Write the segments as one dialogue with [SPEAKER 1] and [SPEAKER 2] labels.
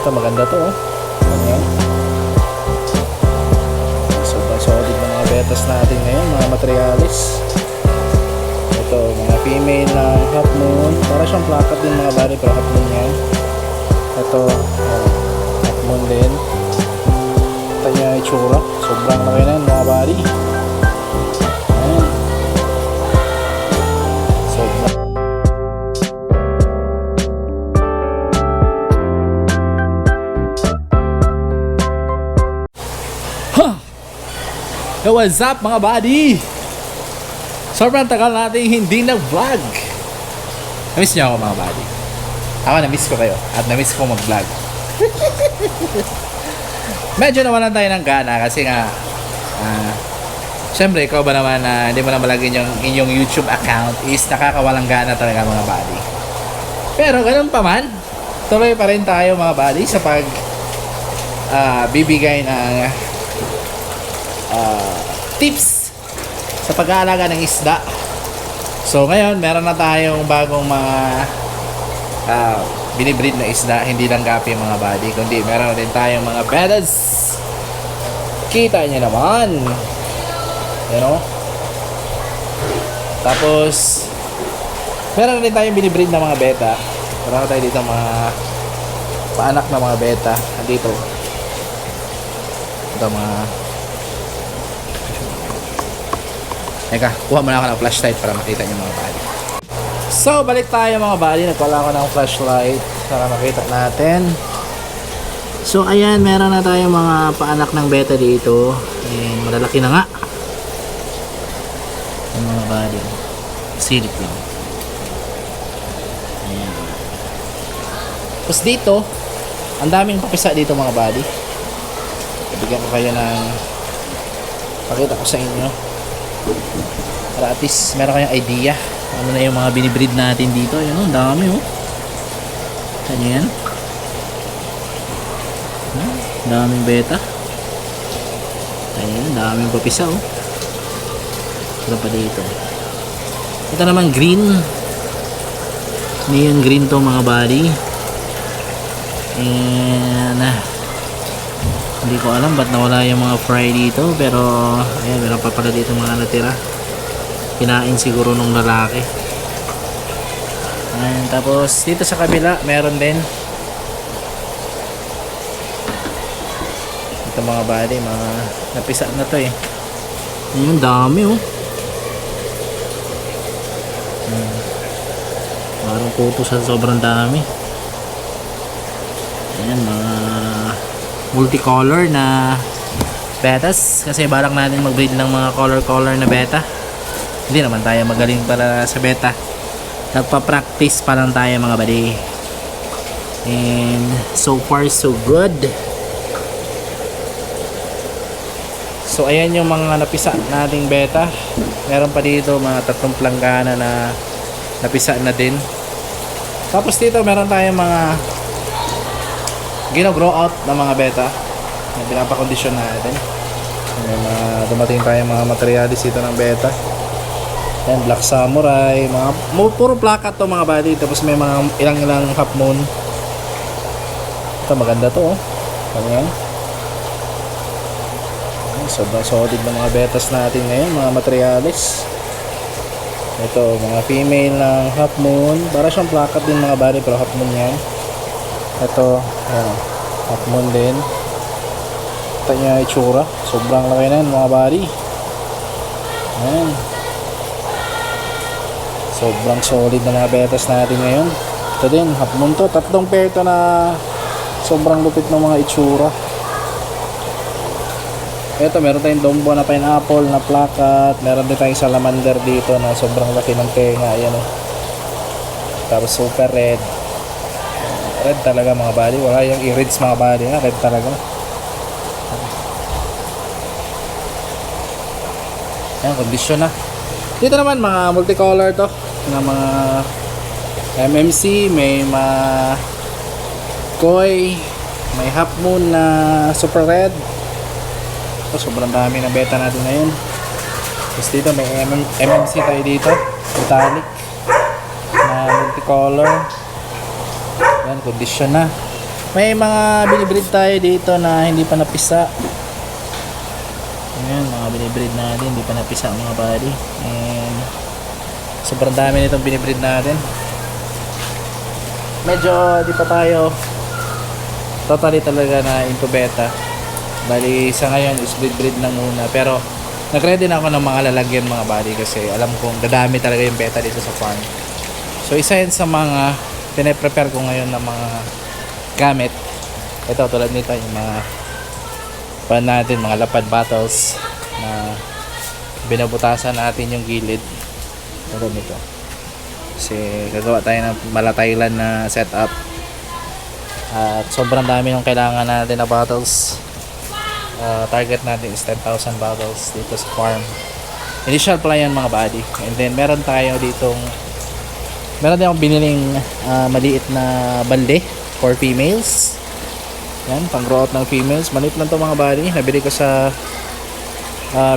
[SPEAKER 1] Ito maganda to oh. Ayan. Sobrang solid ng mga betas natin ngayon, mga materialis. Ito, mga female na half moon. Para siyang plakat din mga body, pero half moon yan. Ito, half moon din. Ito niya itsura. Sobrang laki na yun mga body. Ayan. Sobrang. Yo, what's up mga buddy? Sobrang tagal natin hindi nag-vlog. Namiss niyo ako mga buddy. Ako namiss ko kayo at namiss ko mag-vlog. Medyo nawalan tayo ng gana kasi nga syempre ikaw ba naman na hindi mo na malagyan yung inyong YouTube account is nakakawalang gana talaga mga buddy. Pero ganun pa man, tuloy pa rin tayo mga buddy sa pag bibigay ng tips sa pag-aalaga ng isda. So ngayon meron na tayong bagong mga binibreed na isda, hindi lang gapi mga buddy, kundi meron din tayong mga betas. Kita nyo naman, you know? Tapos meron din tayong binibreed na mga beta. Meron tayo dito mga paanak na mga beta. Dito ito mga. Teka, kuha muna ako ng flashlight para makita nyo mga buddy. So, balik tayo mga buddy. Nagpala ako ng flashlight para makita natin. So, ayan, meron na tayong mga paanak ng beta dito. And malalaki na nga. Yung mga buddy. Silip lang. Ayan. Tapos dito, ang daming papisa dito mga buddy. Bigyan ko kayo ng pakita ko sa inyo. Para at least meron kayong idea ano na yung mga binibreed natin dito. Ayun oh, dami oh. Kanya yan. Daming beta. Ayun, daming papisa oh. Ito pa dito. Ito naman green. Neon green to mga buddy. And hindi ko alam ba't nawala yung mga fry dito, pero ayan, meron pa pala dito mga natira. Kinain siguro nung lalaki. Ayan, tapos dito sa kabila meron din ito mga buddy, mga napisa na to eh. Ayan, dami oh. Parang kuto sa sobrang dami. Ayan, mga multicolor na betas, kasi balak natin mag-breed ng mga color na beta. Hindi naman tayo magaling para sa beta, nagpa-practice pa lang tayo mga buddy. And so far so good. So ayan yung mga napisa nating beta. Meron pa dito mga 3 planggana na napisa na din. Tapos dito meron tayong mga gino-grow out ng mga beta na pinapakondisyon natin. May mga dumating tayong mga materialis dito ng beta. Yan, Black Samurai, mga puro plakat to mga buddy. Tapos may mga ilang half moon. Ito maganda to oh. Ayan. Sobrang solid ng mga betas natin ngayon, mga materialis. Ito, mga female ng half moon. Para siyang plakat din mga buddy, pero half moon yan. Ito, ayan, half moon din. Ito niya itsura. Sobrang laki na yun mga buddy. Ayan. Sobrang solid na mga betas natin ngayon. Ito din, half moon to. 3 pair to na sobrang lupit ng mga itsura. Ito, meron tayong dombo na pineapple na plakat. Meron din tayong salamander dito na sobrang laki ng tenga. Ayan o. Tapos super red. Red talaga mga buddy. Wala yung irids mga buddy. Red talaga. Ayan, kondisyon na. Dito naman mga multicolor to. Na mga MMC. May mga koi. May half moon na super red. Sobrang dami na beta natin ngayon. Tapos dito may MMC tayo dito, metallic na multicolor. Yan, condition na. May mga binibreed tayo dito na hindi pa napisa. Ayan, mga binibreed natin, hindi pa napisa mga buddy. And sobrang dami nitong binibreed natin. Medyo di pa tayo totally talaga na into beta. Bali sa ngayon is breed lang muna. Pero nag-ready na ako ng mga lalagyan mga buddy kasi alam kong dadami talaga yung beta dito sa farm. So isa yan sa mga pine-prepare ko ngayon ng mga gamit. Ito tulad nito yung mga pan natin, mga lapad bottles na binabutasan natin yung gilid. Tulad nito. Kasi gagawa tayo ng malataylan na setup. At sobrang dami yung kailangan natin na bottles. Target natin is 10,000 bottles dito sa farm. Initial plan yan mga buddy. And then meron tayo ditong meron din akong biniling maliit na balde for females. Yan, pang grow out ng females. Maliit lang to mga buddy. Nabili ko sa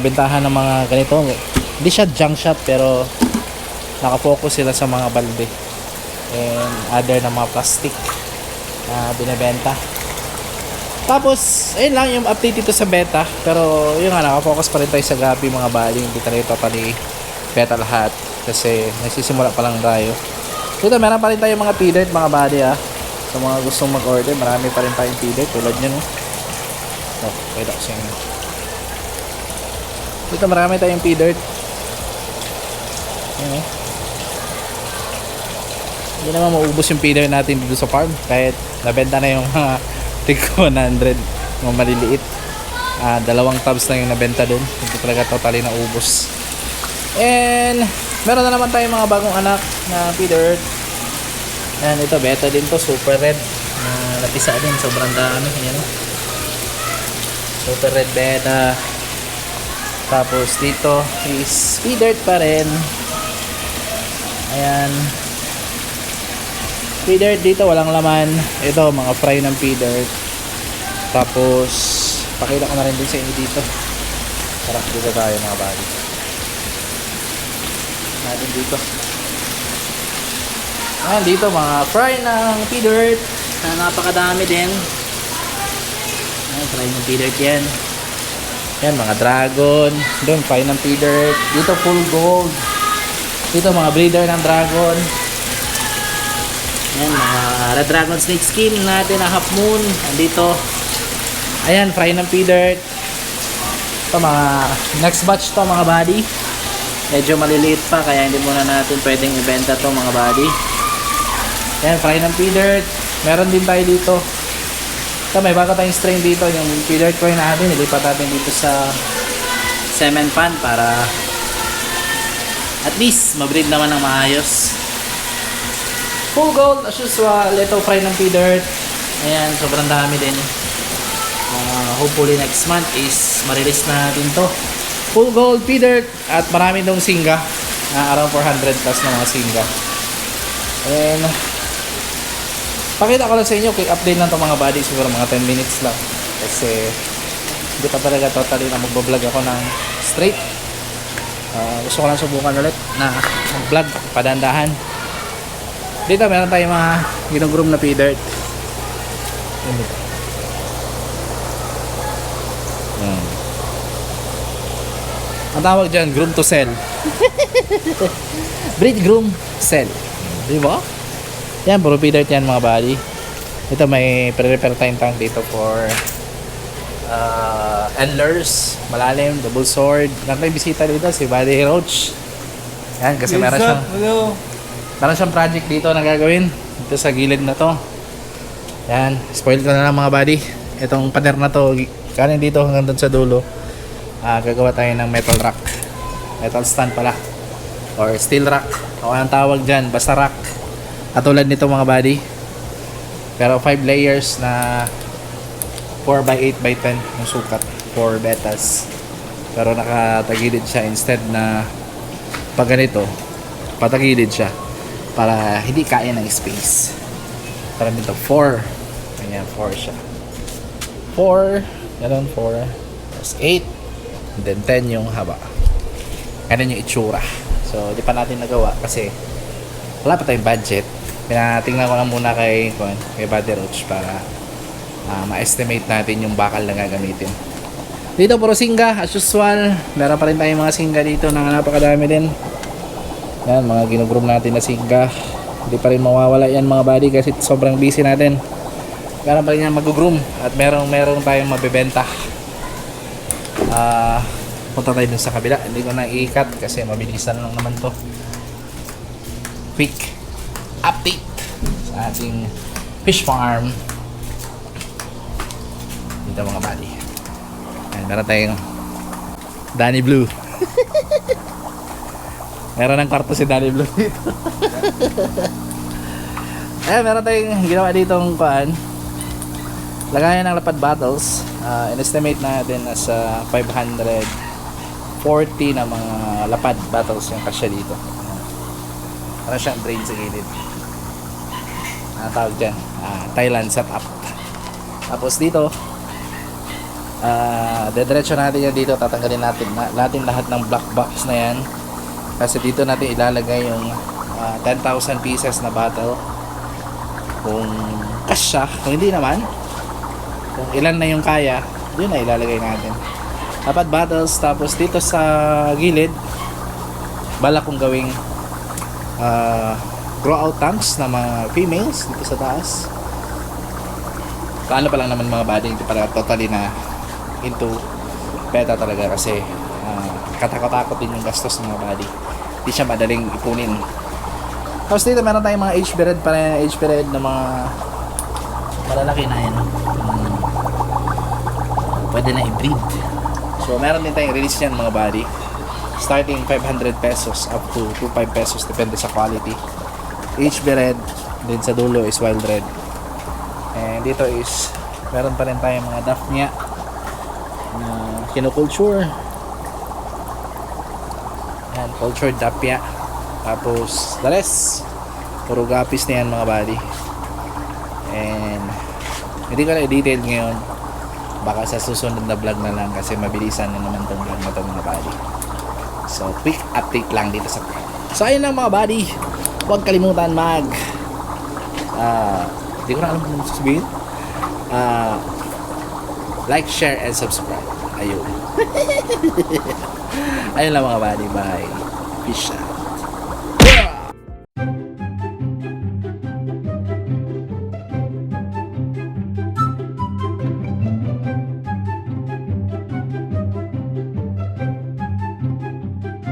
[SPEAKER 1] bentahan ng mga ganito. Hindi siya junk shop pero nakafocus sila sa mga balde and other na mga plastic na binebenta. Tapos, ayun lang yung update dito sa beta. Pero, yun nga, nakafocus pa rin tayo sa gabi mga buddy. Hindi tayo totally beta lahat. Kasi, nagsisimula pa lang tayo. Dito, meron pa rin tayo mga P-Dirt mga buddy sa mga gustong mag-order, marami pa rin tayong P-Dirt. Tulad nyo, no? Pwede ako sa inyo. Dito, marami tayong P-Dirt. Ayan, hindi naman maubos yung P-Dirt natin dito sa farm. Kahit nabenta na yung mga tig 100 mga maliliit. Dalawang tubs lang yung nabenta dun. Hindi talaga totally naubos. And meron na naman tayong mga bagong anak na P-Dirt. Ayan, ito beta din to, super red na napisa din, sobrang dami. Ayan, super red beta. Tapos dito is P-Dirt pa rin. Ayan, P-Dirt dito walang laman. Ito mga fry ng P-Dirt. Tapos pakita ko na rin din sa inyo dito. Tara, dito tayo mga buddy. Natin dito. Ayan, dito mga fry ng P-Dirt na napakadami din. Ayan, fry ng P-Dirt yan. Ayan, mga dragon. Doon, fry ng P-Dirt. Dito full gold. Dito mga breeder ng dragon. Ayan, mga red dragon snake skin natin na half moon. Andito. Ayan, fry ng P-Dirt. Ito mga next batch to mga buddy. Medyo maliliit pa kaya hindi muna natin pwedeng ibenta to mga buddy. Ayan, fry ng P-Dirt. Meron din tayo dito. Ito, may bago tayong strain dito. Yung P-Dirt coin natin, ilipat natin dito sa cement pan para at least mabreed naman ng maayos. Full gold as usual. Ito fry ng P-Dirt. Ayan, sobrang dami din. Hopefully next month is marilis na din to. Full gold P-Dirt at marami dong singa. Around 400 plus na mga singa. And pakita ko lang sa inyo, quick update lang to mga buddy. Siguro mga 10 minutes lang. Kasi hindi pa talaga totally na magbablog ako ng straight. Gusto ko lang subukan ulit na mag-vlog padandahan. Dito meron tayong mga ginugroom na P-Dirt. Ang tawag dyan, groom to sell. Breed groom sell. Diba? Yan, puro P-Dirt yan mga buddy. Ito may pre-repair tayong tank dito for endlers, malalim, double sword. May bisita dito si Buddy Roach. Yan, kasi meron siyang project dito na gagawin dito sa gilid na to. Yan, spoil ko na lang mga buddy. Itong pader na to, kanin dito hanggang doon sa dulo. Gagawa tayo ng metal rack, metal stand pala, or steel rack, o anong tawag dyan, basta rack. Katulad nito mga buddy, pero 5 layers na 4x8x10 yung sukat, 4 betas. Pero nakatagilid siya instead na pag ganito, patagilid siya para hindi kaya ng space. Para dito 4, ganyan 4 siya, 4, ganoon 4, tapos 8, and then 10 yung haba. Ganun yung itsura. So di pa natin nagawa kasi wala pa tayong budget. Tingnan ko lang muna kay Buddy Roach para ma-estimate natin yung bakal na gagamitin. Dito puro singga as usual. Meron pa rin tayong mga singga dito na napakadami din. Yan, mga ginugroom natin na singga. Hindi pa rin mawawala yan mga buddy kasi sobrang busy natin. Meron pa rin yan mag-groom at meron tayong mabebenta. Punta tayo dun sa kabila. Hindi ko na i-cut kasi mabilisan lang naman to. Quick update sa ating fish farm dito mga buddy. Ayan, meron tayong Danny Blue. Meron ng kwarto si Danny Blue dito. Ayan, meron tayong ginawa dito ng kuhaan. Lagayan ng lapad bottles. In-estimate natin as 540 na mga lapad bottles yung kasya dito. Para siyang drain sa gilid. Tawag dyan, Thailand setup. Tapos dito dediretso natin yan dito. Tatanggalin natin lahat ng black box na yan kasi dito natin ilalagay yung 10,000 pieces na bottle kung kasya. Kung hindi naman, kung ilan na yung kaya, yun na ilalagay natin dapat bottles. Tapos dito sa gilid balak kong gawing grow out tanks na mga females dito sa taas. Paano pa lang naman mga body, hindi pala totally na into beta talaga kasi katakot-takot din yung gastos ng mga body. Hindi siya madaling ipunin. Tapos dito meron tayong mga HB-Red pa rin, HB-Red na mga malalaki na yan. Pwede na i-breed. So meron din tayong release yan mga body. Starting 500 pesos up to 25 pesos depende sa quality. HB-Red, din sa dulo is Wild Red. And dito is meron pa rin tayong mga Daphnia na kinoculture. Yan, cultured Daphnia. Tapos the rest puro guppies na yan mga buddy. And hindi ko na i-detail ngayon, baka sa susunod na vlog na lang kasi mabilisan na naman tong vlog na to mga buddy. So quick update lang dito sa so ayun lang mga buddy. Huwag kalimutan hindi ko na alam kung sasabihin. Like, share, and subscribe. Ayun. Ayun lang mga buddy. Bye. Peace out.